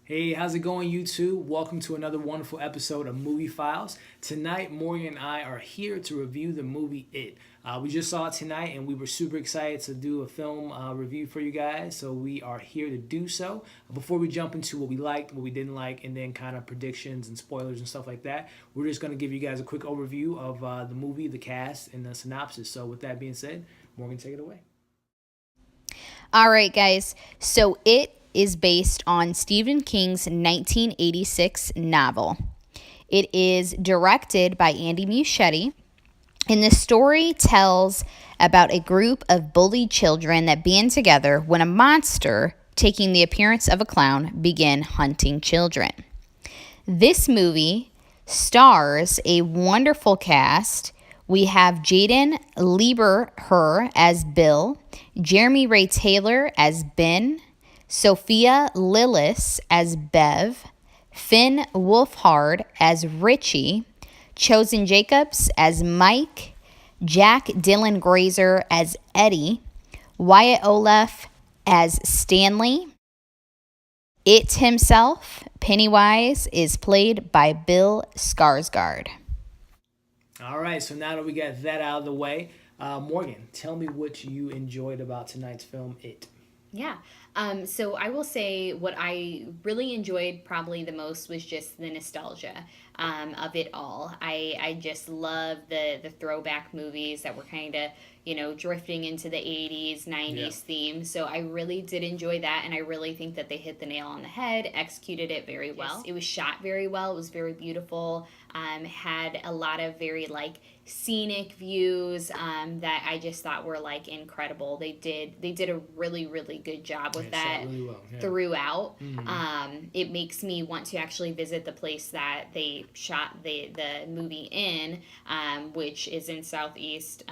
Hey, how's it going, YouTube? Welcome to another wonderful episode of Movie Files. Tonight, Morgan and I are here to review the movie It. We just saw it tonight, and we were super excited to do a film review for you guys, so we are here to do so. Before we jump into what we liked, what we didn't like, and then kind of predictions and spoilers and stuff like that, we're just going to give you guys a quick overview of the movie, the cast, and the synopsis. So with that being said, Morgan, take it away. All right, guys. So It is based on Stephen King's 1986 novel. It is directed by Andy Muschietti, and the story tells about a group of bullied children that band together when a monster, taking the appearance of a clown, begin hunting children. This movie stars a wonderful cast. We have Jaeden Lieberher as Bill, Jeremy Ray Taylor as Ben, Sophia Lillis as Bev, Finn Wolfhard as Richie, Chosen Jacobs as Mike, Jack Dylan Grazer as Eddie, Wyatt Olaf as Stanley. It himself, Pennywise, is played by Bill Skarsgård. All right, so now that we got that out of the way, Morgan, tell me what you enjoyed about tonight's film, It. Yeah. So I will say what I really enjoyed probably the most was just the nostalgia of it all. I just love the throwback movies that were kind of, drifting into the 80s, 90s theme. So I really did enjoy that, and I really think that they hit the nail on the head, executed it very well. It was shot very well. It was very beautiful. Had a lot of very, scenic views that I just thought were incredible. They did a really, really good job with that really well, throughout. Mm-hmm. It makes me want to actually visit the place that they shot the movie in, which is in Southeast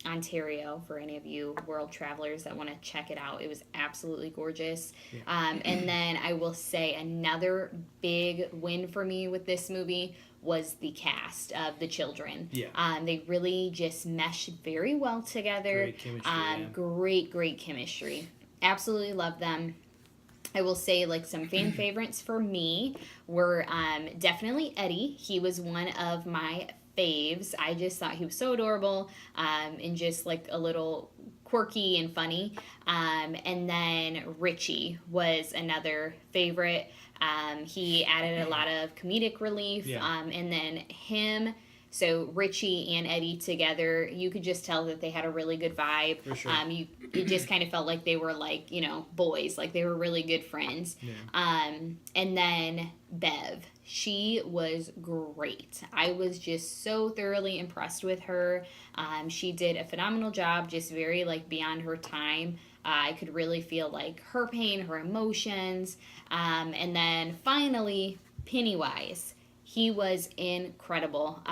Ontario, for any of you world travelers that want to check it out. It was absolutely gorgeous. And then I will say another big win for me with this movie was the cast of the children. They really just meshed very well together. Great chemistry. Great chemistry. Absolutely love them. I will say some fan favorites for me were definitely Eddie. He was one of my faves. I just thought he was so adorable and just a little quirky and funny. And then Richie was another favorite. He added a lot of comedic relief. And then him, so Richie and Eddie together, you could just tell that they had a really good vibe. For sure. It just kind of felt like they were boys, they were really good friends. And then Bev, she was great. I was just so thoroughly impressed with her. She did a phenomenal job, just very beyond her time. I could really feel her pain, her emotions. And then finally, Pennywise. He was incredible.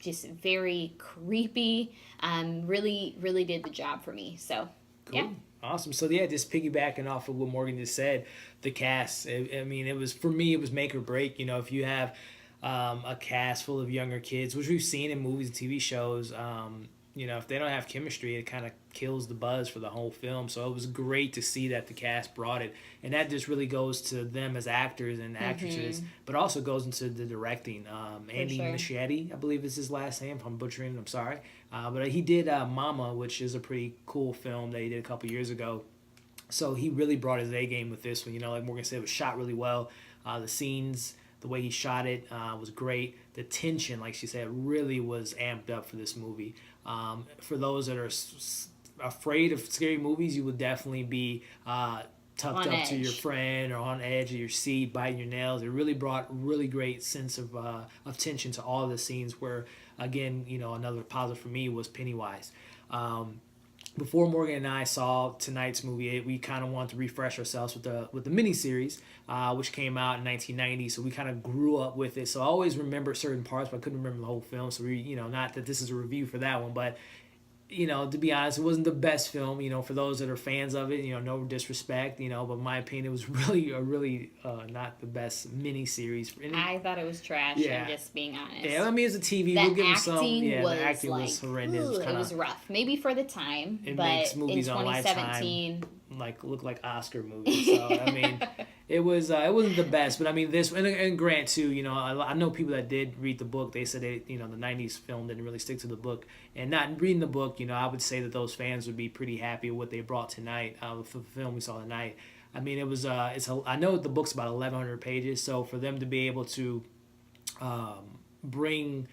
Just very creepy. Really, really did the job for me. So, cool. Yeah. Awesome. So yeah, just piggybacking off of what Morgan just said, the cast. It was, for me, it was make or break. If you have a cast full of younger kids, which we've seen in movies and TV shows, if they don't have chemistry, it kind of kills the buzz for the whole film. So it was great to see that the cast brought it, and that just really goes to them as actors and actresses, but also goes into the directing. Andy Muschietti, I believe is his last name. If I'm butchering it, I'm sorry. But he did Mama, which is a pretty cool film that he did a couple years ago. So he really brought his A game with this one. Like Morgan said, it was shot really well. The scenes, the way he shot it was great. The tension, like she said, really was amped up for this movie. For those that are afraid of scary movies, you would definitely be tucked up to your friend or on edge of your seat, biting your nails. It really brought really great sense of tension to all of the scenes where, again, another positive for me was Pennywise. Before Morgan and I saw tonight's movie, we kind of wanted to refresh ourselves with the miniseries, which came out in 1990. So we kind of grew up with it. So I always remember certain parts, but I couldn't remember the whole film. So we, not that this is a review for that one, but to be honest, it wasn't the best film, for those that are fans of it, no disrespect, but in my opinion, it was really not the best miniseries. I thought it was trash, I'm just being honest. Yeah, it's a TV. The We'll give them some. was the acting was horrendous. It was rough. Maybe for the time, it but makes movies in 2017... on Lifetime look like Oscar movies. So, It wasn't the best, but I mean this and Grant too. You know, I know people that did read the book. They said the '90s film didn't really stick to the book, and not reading the book. You know, I would say that those fans would be pretty happy with what they brought tonight for the film we saw tonight. I mean, I know the book's about 1,100 pages, so for them to be able to bring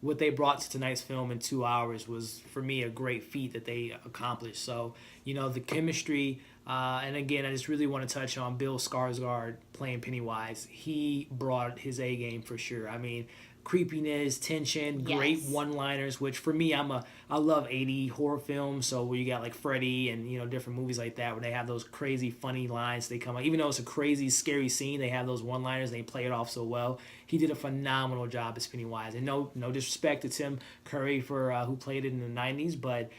what they brought to tonight's film in 2 hours was, for me, a great feat that they accomplished. So, the chemistry, and again, I just really want to touch on Bill Skarsgård playing Pennywise. He brought his A game for sure. I mean, creepiness, tension, great one-liners, which for me, I love 80 horror films, so where you got like Freddy and, different movies like that where they have those crazy funny lines they come out. Even though it's a crazy, scary scene, they have those one-liners and they play it off so well. He did a phenomenal job as Pennywise. And no disrespect to Tim Curry for who played it in the 90s, but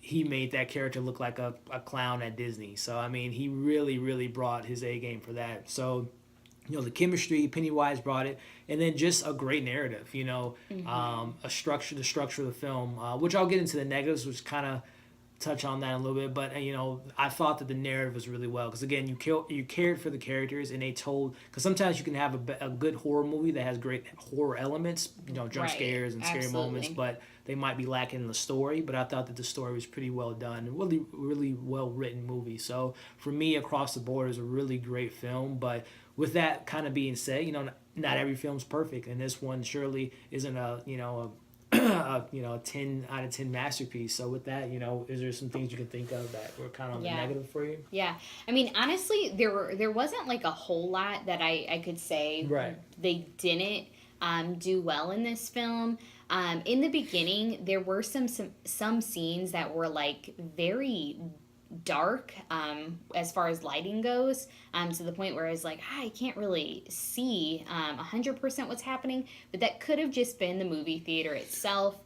he made that character look like a clown at Disney. So, I mean, he really, really brought his A game for that. So, the chemistry, Pennywise brought it, and then just a great narrative, the structure of the film, which I'll get into the negatives, which kind of touch on that a little bit, but I thought that the narrative was really well, because again, you cared for the characters, and they told, because sometimes you can have a good horror movie that has great horror elements, jump scares and scary moments, but they might be lacking in the story. But I thought that the story was pretty well done and really, really well written movie. So for me, across the board, it was a really great film. But with that kind of being said, not every film's perfect, and this one surely isn't a 10 out of 10 masterpiece. So with that, is there some things you can think of that were kind of on the negative for you? Yeah. I mean, honestly, there wasn't like a whole lot that I could say they didn't do well in this film. In the beginning, there were some scenes that were like very dark as far as lighting goes, to the point where I was like, I can't really see 100% what's happening, but that could have just been the movie theater itself.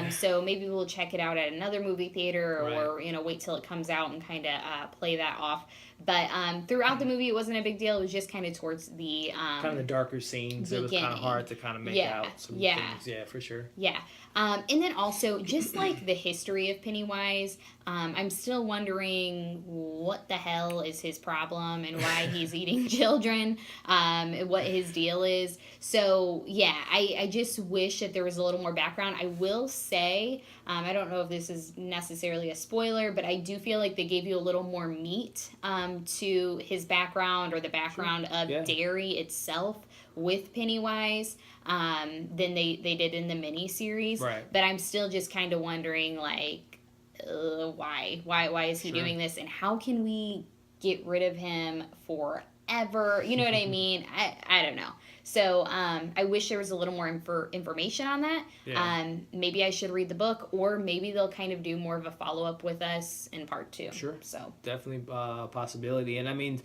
So maybe we'll check it out at another movie theater, or wait till it comes out and kind of play that off. But throughout the movie, it wasn't a big deal. It was just kind of towards the kind of the darker scenes. It was kind of hard to kind of make out some things. Yeah, for sure. Yeah. And then also, just like the history of Pennywise, I'm still wondering what the hell is his problem and why he's eating children, what his deal is. So, yeah, I just wish that there was a little more background. I will say, I don't know if this is necessarily a spoiler, but I do feel like they gave you a little more meat to his background, or the background of Derry itself with Pennywise than they did in the miniseries. But I'm still just kind of wondering, like, why is he doing this, and how can we get rid of him forever? You know what I mean? I don't know. So I wish there was a little more information on that. Maybe I should read the book, or maybe they'll kind of do more of a follow-up with us in part 2. Sure. So definitely a possibility. And I mean,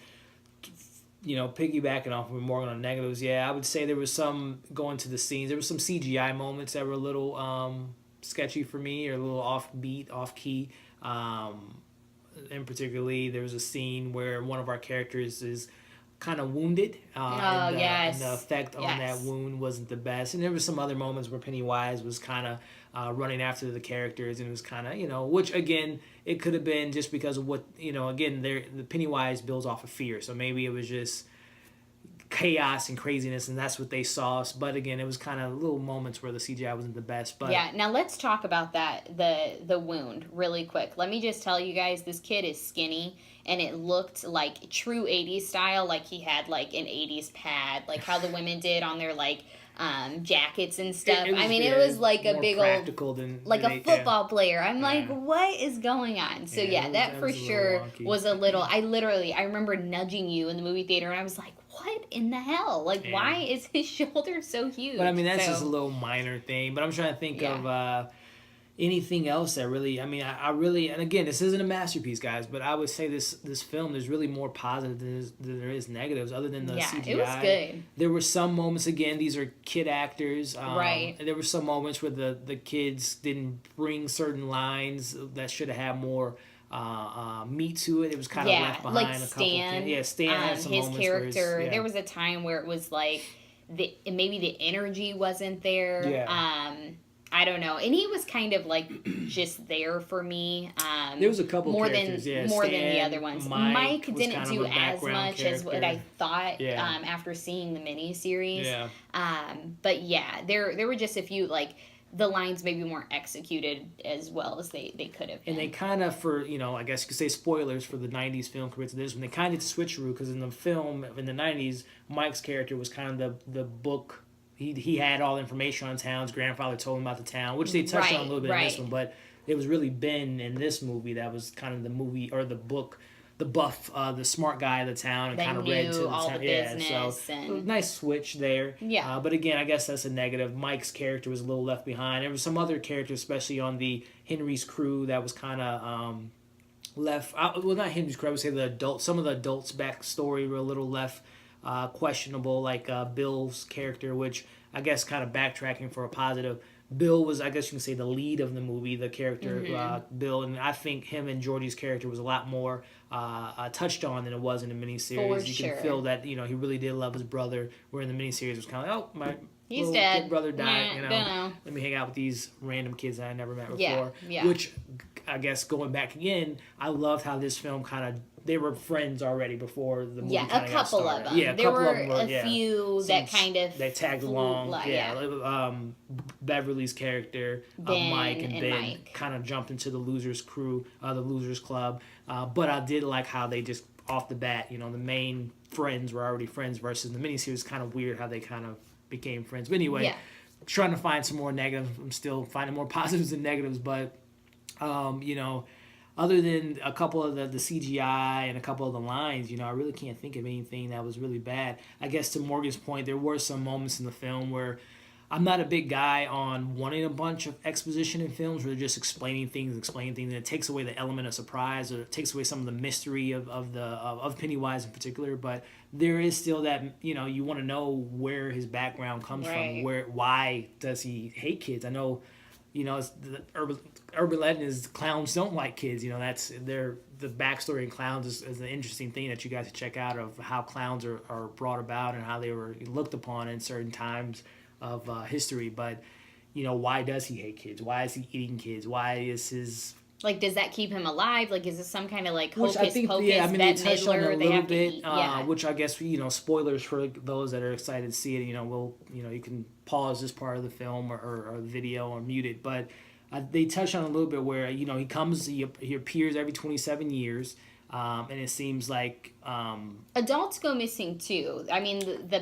piggybacking off of Morgan on negatives, I would say there was some, going to the scenes, there was some CGI moments that were a little sketchy for me, or a little offbeat, off-key. And particularly, there was a scene where one of our characters is kind of wounded, and the effect on that wound wasn't the best. And there was some other moments where Pennywise was kind of running after the characters, and it was kind of, which again, it could have been just because of what, again, the Pennywise builds off of fear, so maybe it was just chaos and craziness, and that's what they saw. But again, it was kind of little moments where the CGI wasn't the best. But now let's talk about that, the wound, really quick. Let me just tell you guys, this kid is skinny, and it looked like true 80s style, like he had like an 80s pad, like how the women did on their like jackets and stuff. It was like a big old, like a football player. I'm like, what is going on? So that for sure was a little, I remember nudging you in the movie theater, and I was like, what in the hell? Like, why is his shoulder so huge? But I mean, that's just a little minor thing. But I'm trying to think of anything else that really, I really, and again, this isn't a masterpiece, guys, but I would say this film, there's really more positive than there is negatives, other than the CGI. It was good. There were some moments, again, these are kid actors. There were some moments where the kids didn't bring certain lines that should have had more meat to it. It was kind of left behind. Like Stan. Stan had some his moments character. where there was a time where it was like maybe the energy wasn't there. I don't know. And he was kind of like just there for me. There was a couple more characters, than yeah. more Stan, than the other ones. Mike didn't kind do of a as much as what I thought Yeah. after seeing the miniseries. Yeah. But yeah, there were just a few like the lines maybe weren't executed as well as they could have been. And they kind of, for, you know, I guess you could say spoilers for the 90s film compared to this one, they kind of did switcheroo, because in the film, in the 90s, Mike's character was kind of the book. He had all the information on town. His grandfather told him about the town, which they touched on a little bit in this one, but it was really Ben in this movie that was kind of the movie, or the book, the buff, the smart guy of the town, and kind of read to the all town. the business, so and nice switch there. Yeah. But again, I guess that's a negative. Mike's character was a little left behind. There was some other characters, especially on the Henry's crew, that was kind of left. Well, not Henry's crew. I would say the adult. Some of the adults' backstory were a little left questionable, like Bill's character, which I guess kind of backtracking for a positive. Bill was, I guess you can say, the lead of the movie, the character, Bill, and I think him and Georgie's character was a lot more touched on than it was in the miniseries. You can feel that, you know, he really did love his brother, where in the miniseries it was kind of like, oh, he's dead. Kid brother died, you know. Let me hang out with these random kids that I never met before. Yeah. Which, I guess, going back again, I loved how this film kind of, they were friends already before the movie kind of got started. Of them. Yeah, there were a few that kind of they tagged along. Beverly's character, Mike and Ben, kind of jumped into the Losers crew, the Losers Club. But I did like how they just, off the bat, you know, the main friends were already friends, versus the miniseries, kind of weird how they kind of became friends. But anyway, trying to find some more negatives. I'm still finding more positives than negatives, but, you know, other than a couple of the CGI and a couple of the lines, you know, I really can't think of anything that was really bad. I guess to Morgan's point, there were some moments in the film where I'm not a big guy on wanting a bunch of exposition in films where they're just explaining things, and it takes away the element of surprise, or it takes away some of the mystery of Pennywise in particular. But there is still that, you know, you want to know where his background comes from, why does he hate kids? I know, you know, it's the urban legend is clowns don't like kids. You know, that's the backstory in clowns is an interesting thing that you guys should check out, of how clowns are brought about and how they were looked upon in certain times of history. But, you know, why does he hate kids? Why is he eating kids? Why is his... Like, does that keep him alive? Like, is this some kind of, like, hocus pocus, yeah, I mean, they touched on it a little bit, yeah. Which I guess, you know, spoilers for those that are excited to see it, you know, you can pause this part of the film or the video or mute it, but they touched on it a little bit where, you know, he appears every 27 years, and it seems like... adults go missing, too. I mean, the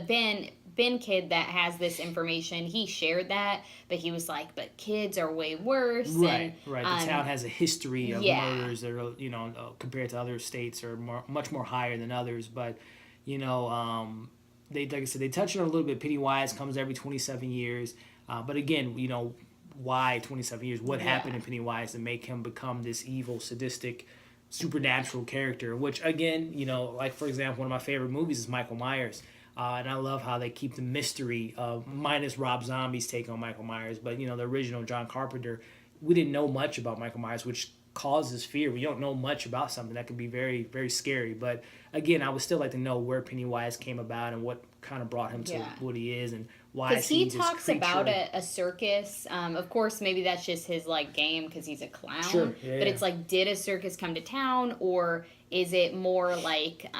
Ben kid that has this information, he shared that, but he was like, but kids are way worse. Right. The town has a history of murders that are, you know, compared to other states, are much more higher than others. But, you know, they, like I said, they touch on it a little bit. Pennywise comes every 27 years. But again, you know, why 27 years? What happened to Pennywise to make him become this evil, sadistic, supernatural character? Which, again, you know, like, for example, one of my favorite movies is Michael Myers. And I love how they keep the mystery of, minus Rob Zombie's take on Michael Myers, but, you know, the original John Carpenter, we didn't know much about Michael Myers, which causes fear. We don't know much about something that can be very, very scary. But again, I would still like to know where Pennywise came about and what kind of brought him to what he is, and why is he this creature. Because he talks about a circus. Of course, maybe that's just his, like, game because he's a clown. Sure. But it's like, did a circus come to town, or is it more like,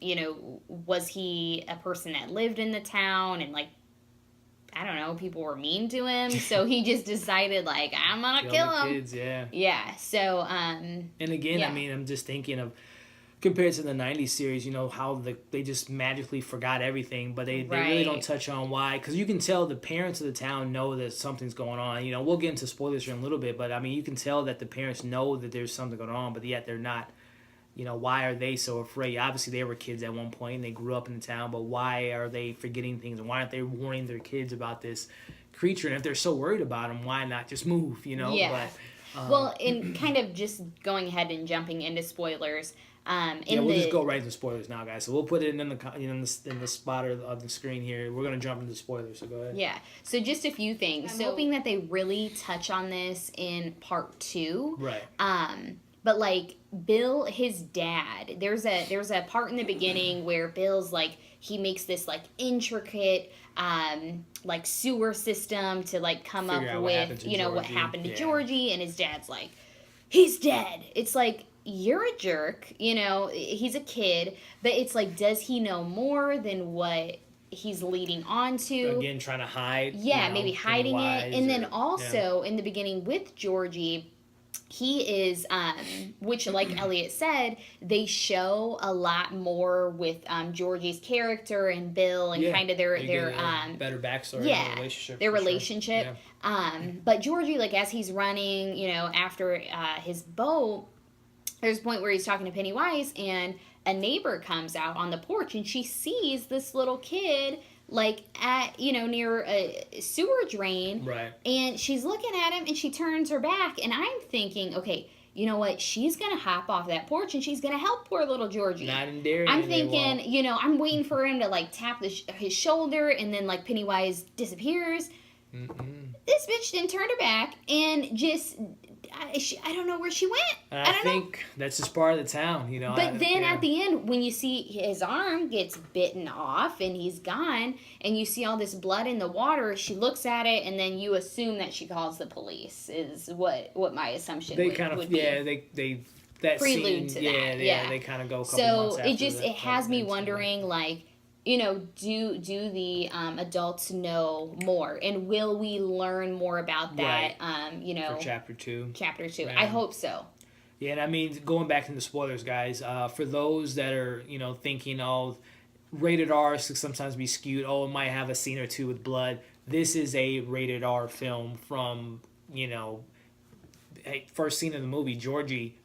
you know, was he a person that lived in the town and, like, I don't know, people were mean to him, so he just decided, like, I'm gonna kill him. Kids, yeah. So, and again, I mean, I'm just thinking of, compared to the 90s series, you know, how they just magically forgot everything, but they really don't touch on why. Because you can tell the parents of the town know that something's going on. You know, we'll get into spoilers here in a little bit, but, I mean, you can tell that the parents know that there's something going on, but yet they're not. You know, why are they so afraid? Obviously, they were kids at one point, and they grew up in the town, but why are they forgetting things? And why aren't they warning their kids about this creature? And if they're so worried about him, why not just move, you know? Yeah. But, well, in kind of just going ahead and jumping into spoilers, we'll just go right into spoilers now, guys. So we'll put it in the spotter of the screen here. We're gonna jump into spoilers. So go ahead. Yeah. So just a few things. I'm hoping that they really touch on this in part 2. Right. But like Bill, his dad, there's a part in the beginning where Bill's like he makes this like intricate like sewer system to like come Figure up out with what Georgie. happened to Yeah. Georgie, and his dad's like, he's dead. It's like, you're a jerk, he's a kid, but it's like, does he know more than what he's leading on to? Again, trying to hide. Yeah, maybe hiding it. And then also in the beginning with Georgie, he is which, like Elliot said, they show a lot more with Georgie's character and Bill, and kind of their better backstory, their relationship. Yeah. But Georgie, like, as he's running after his boat, there's a point where he's talking to Pennywise, and a neighbor comes out on the porch, and she sees this little kid like at near a sewer drain, right? And she's looking at him, and she turns her back, and I'm thinking, okay, you know what? She's gonna hop off that porch, and she's gonna help poor little Georgie. Not in Darien. I'm thinking, I'm waiting for him to like tap his shoulder, and then like Pennywise disappears. Mm-mm. This bitch didn't turn her back and just. I don't know where she went. I think that's just part of the town, But then at the end, when you see his arm gets bitten off and he's gone, and you see all this blood in the water, she looks at it, and then you assume that she calls the police. Is what my assumption would be. They that prelude scene, to that. Yeah, they kind of go. A couple months so after it has me wondering, like. Do the adults know more, and will we learn more about that? Right. For chapter 2. Chapter 2. Yeah. I hope so. Yeah, and I mean, going back into spoilers, guys. For those that are thinking, rated R should sometimes be skewed. It might have a scene or two with blood. This is a rated R film from first scene of the movie, Georgie,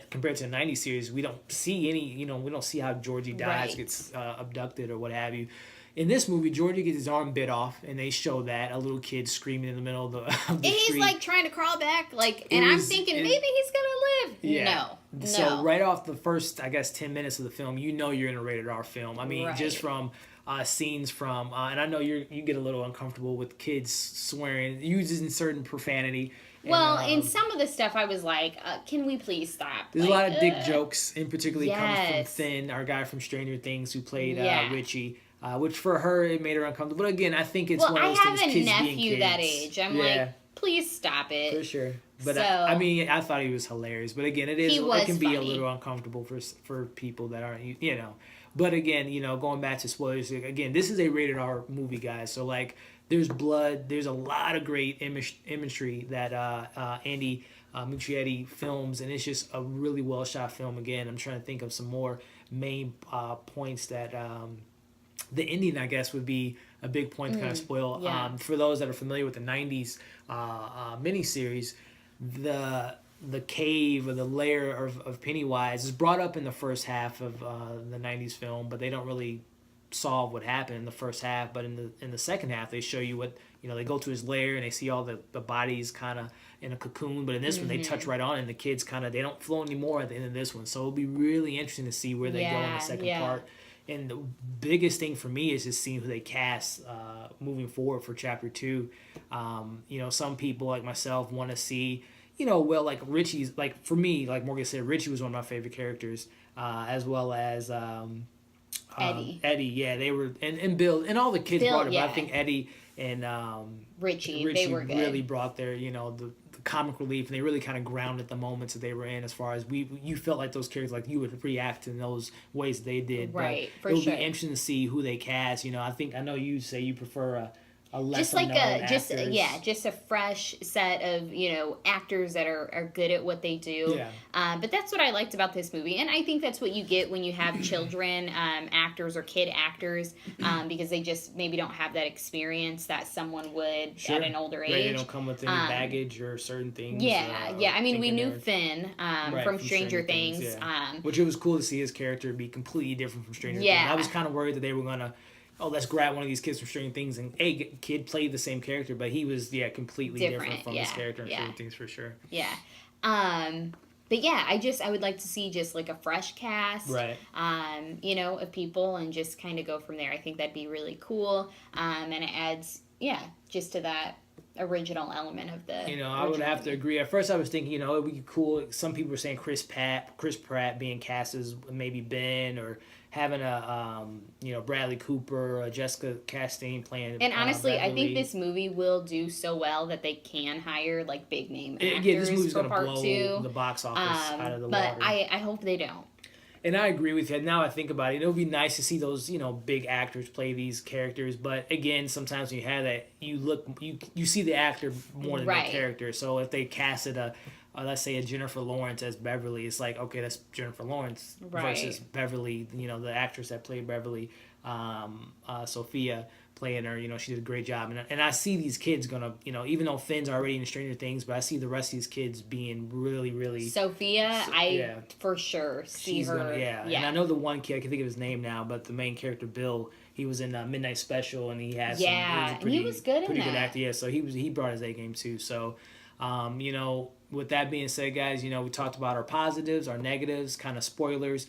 compared to the 90s series, we don't see any, we don't see how Georgie dies, gets abducted or what have you. In this movie, Georgie gets his arm bit off, and they show that, a little kid screaming in the middle of the street. He's like trying to crawl back, I'm thinking maybe he's gonna live. Yeah. No. So right off the first, 10 minutes of the film, you're in a rated R film. I mean, just from scenes from, and I know you get a little uncomfortable with kids swearing, using certain profanity. Well, in some of the stuff, I was like, can we please stop? There's a lot of dick jokes, and particularly comes from Finn, our guy from Stranger Things who played Richie, which for her, it made her uncomfortable. But again, I think it's one of those things, kids being kids. I have a nephew that age. I'm like, please stop it. For sure. But I thought he was hilarious. But again, it can be a little uncomfortable for people that aren't, But again, going back to spoilers, again, this is a rated R movie, guys. So, like, there's blood. There's a lot of great imagery that Andy Muschietti films, and it's just a really well shot film. Again, I'm trying to think of some more main points that the ending, I guess, would be a big point to kind of spoil. Yeah. For those that are familiar with the 90s miniseries, the cave or the lair of Pennywise is brought up in the first half of the 90s film, but they don't really solve what happened in the first half. But in the second half, they show you what they go to his lair, and they see all the bodies kind of in a cocoon. But in this one, they touch right on it, and the kids they don't flow anymore at the end of this one. So it'll be really interesting to see where they go in the second part. And the biggest thing for me is just seeing who they cast moving forward for chapter 2. Some people like myself want to see, like Richie's, like for me, like Morgan said, Richie was one of my favorite characters, as well as Eddie. Yeah, they were, and Bill, and all the kids brought it, but I think Eddie and Richie they were good. Really brought their, the comic relief, and they really kind of grounded the moments that they were in, as far as you felt like those characters, like you would react in those ways they did. Right, but it would be interesting to see who they cast. I know you say you prefer a just like just a fresh set of actors that are good at what they do. But that's what I liked about this movie, and I think that's what you get when you have children actors or kid actors, because they just maybe don't have that experience that someone would at an older age. They don't come with any baggage or certain things. I mean, we knew Finn from Stranger Things, which it was cool to see his character be completely different from Stranger Things. I was kind of worried that they were gonna, let's grab one of these kids from Stranger Things, and kid played the same character, but he was completely different from his character in Stranger Things, for sure. But I would like to see just like a fresh cast, right? Of people, and just kind of go from there. I think that'd be really cool, and it adds just to that original element of the. I would have to agree. At first, I was thinking, it would be cool. Some people were saying Chris Pratt being cast as maybe Ben, or having a Bradley Cooper, Jessica Chastain playing. And honestly, Beverly. I think this movie will do so well that they can hire like big name actors this movie's for gonna part blow 2. the box office out of the but water. I hope they don't. And I agree with you. Now I think about it, it would be nice to see those, big actors play these characters. But again, sometimes when you have that, you see the actor more than the character. So if they casted let's say a Jennifer Lawrence as Beverly, it's like, okay, that's Jennifer Lawrence versus Beverly, the actress that played Beverly, Sophia, playing her. She did a great job. And I see these kids gonna, even though Finn's already in Stranger Things, but I see the rest of these kids being really, really. Sophia, for sure see her. And I know the one kid, I can think of his name now, but the main character, Bill, he was in Midnight Special, and he had and he was good in that. Good actor, yeah. So he brought his A game too. So, with that being said, guys, we talked about our positives, our negatives, kind of spoilers,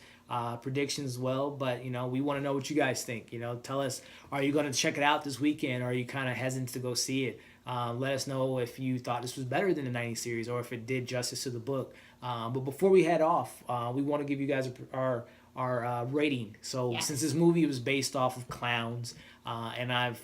predictions as well. But, we want to know what you guys think. Tell us, are you going to check it out this weekend, or are you kind of hesitant to go see it? Let us know if you thought this was better than the 90s series, or if it did justice to the book. But before we head off, we want to give you guys our rating. So since this movie was based off of clowns, and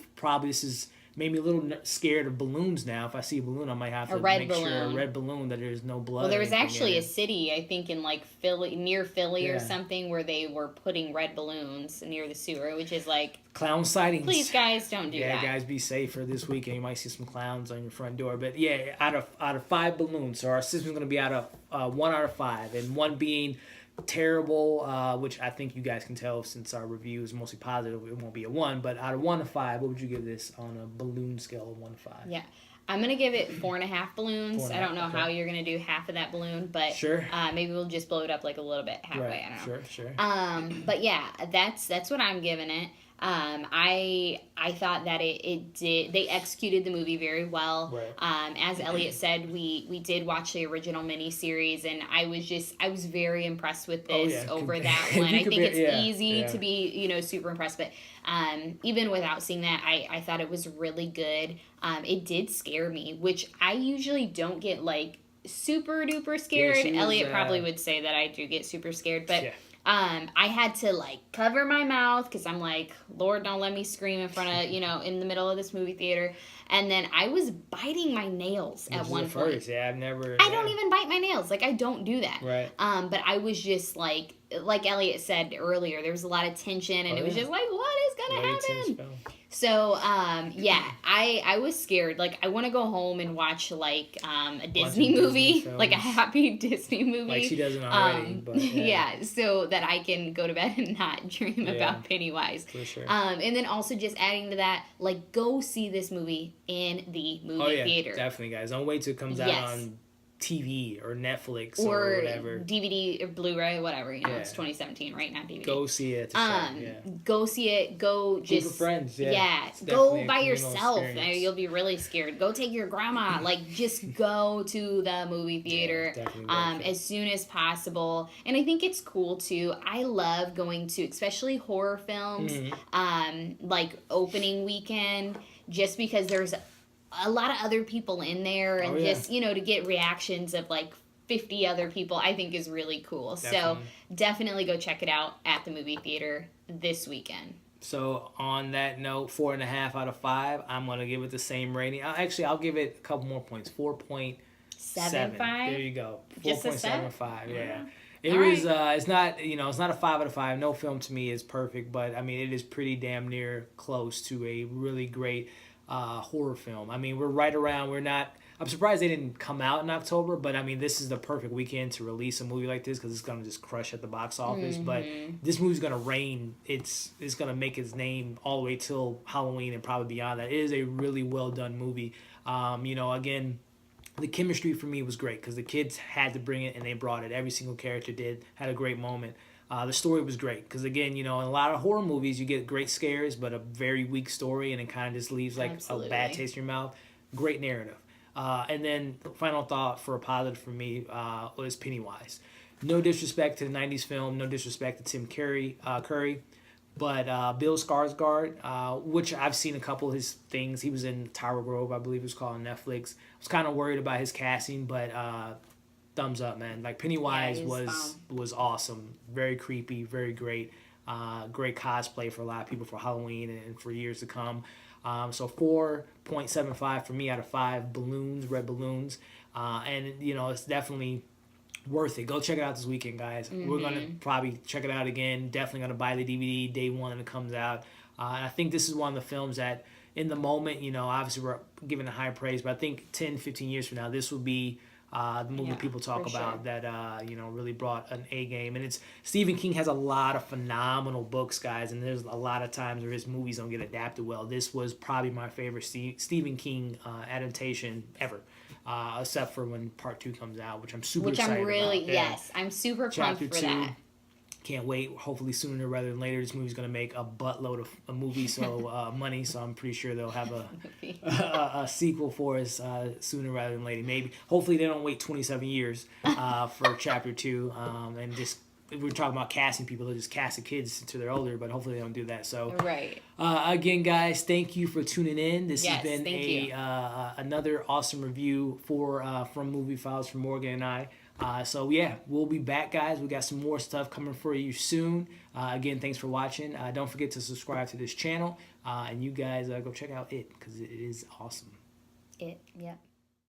this is made me a little scared of balloons now. If I see a balloon, I might have to make sure a red balloon that there's no blood. Well, there was actually a city, I think, in like near Philly or something, where they were putting red balloons near the sewer, which is like clown sightings. Please, guys, don't do that. Yeah, guys, be safe for this weekend. You might see some clowns on your front door. But yeah, out of 5 balloons, so our system's going to be out of 1 out of 5, and 1 being terrible, which I think you guys can tell since our review is mostly positive, it won't be a 1, but out of 1 to 5, what would you give this on a balloon scale of 1 to 5? Yeah, I'm gonna give it 4.5 balloons. I don't know how you're gonna do half of that balloon, but maybe we'll just blow it up like a little bit halfway. I don't know. Sure. But yeah, that's what I'm giving it. I thought that they executed the movie very well. Right. As Elliot said, we did watch the original miniseries, and I was very impressed with this over that one. I think it's easy to be, super impressed, but even without seeing that, I thought it was really good. It did scare me, which I usually don't get like super duper scared. Elliot probably would say that I do get super scared, but I had to like cover my mouth because I'm like, Lord, don't let me scream in front of, in the middle of this movie theater. And then I was biting my nails at one point. Yeah, I've never. I don't even bite my nails. Like, I don't do that. Right. But I was just like Elliot said earlier, there was a lot of tension, and it was just like, what is gonna happen? So, I was scared. Like, I want to go home and watch, like, a Disney movie, like a happy Disney movie. Like she doesn't already, but so that I can go to bed and not dream about Pennywise. For sure. And then also just adding to that, like, go see this movie in the movie theater. Definitely, guys. Don't wait till it comes out on TV or Netflix or whatever. DVD or Blu-ray, whatever, it's 2017 right now, DVD. Go see it. Go see it. Go just... Group of friends, go by yourself. You'll be really scared. Go take your grandma. Like, just go to the movie theater as soon as possible. And I think it's cool, too. I love going to, especially horror films, like opening weekend, just because there's a lot of other people in there, and just, to get reactions of like 50 other people, I think is really cool. So definitely go check it out at the movie theater this weekend. So on that note, 4.5 out of 5, I'm going to give it the same rating. I'll give it a couple more points. 4.75. There you go. 4.75. Yeah. It was, it's not, it's not a 5 out of 5. No film to me is perfect, but I mean, it is pretty damn near close to a really great horror film. I mean, we're right around, I'm surprised they didn't come out in October, but I mean, this is the perfect weekend to release a movie like this because it's going to just crush at the box office. But this movie's going to reign. It's going to make its name all the way till Halloween and probably beyond that. It is a really well done movie. Again, the chemistry for me was great because the kids had to bring it and they brought it. Every single character had a great moment. The story was great because, again, in a lot of horror movies, you get great scares, but a very weak story, and it kind of just leaves like a bad taste in your mouth. Great narrative. And then the final thought for a positive for me was Pennywise. No disrespect to the 90s film, no disrespect to Tim Curry, But Bill Skarsgård, which I've seen a couple of his things. He was in Tower Grove, I believe it was called, on Netflix. I was kind of worried about his casting, but thumbs up, man. Like Pennywise was awesome. Very creepy, very great. Great cosplay for a lot of people for Halloween and for years to come. So 4.75 for me out of 5 balloons, red balloons. And, it's definitely worth it. Go check it out this weekend, guys. We're going to probably check it out again. Definitely going to buy the DVD day one when it comes out. And I think this is one of the films that, in the moment, obviously we're giving it high praise, but I think 10, 15 years from now, this will be the movie people talk about that, really brought an A game. And Stephen King has a lot of phenomenal books, guys, and there's a lot of times where his movies don't get adapted well. This was probably my favorite Stephen King adaptation ever, except for when Part 2 comes out, which I'm super excited about. Yes, I'm super pumped for that. Can't wait. Hopefully sooner rather than later. This movie's going to make a buttload of money, so I'm pretty sure they'll have a sequel for us sooner rather than later. Maybe. Hopefully they don't wait 27 years for Chapter 2. And just, if we're talking about casting people, they'll just cast the kids until they're older, but hopefully they don't do that. So, right. Again, guys, thank you for tuning in. This has been another awesome review from Movie Files from Morgan and I. We'll be back, guys. We got some more stuff coming for you soon. Again, thanks for watching. Don't forget to subscribe to this channel. And you guys go check out it, because it is awesome. Yep.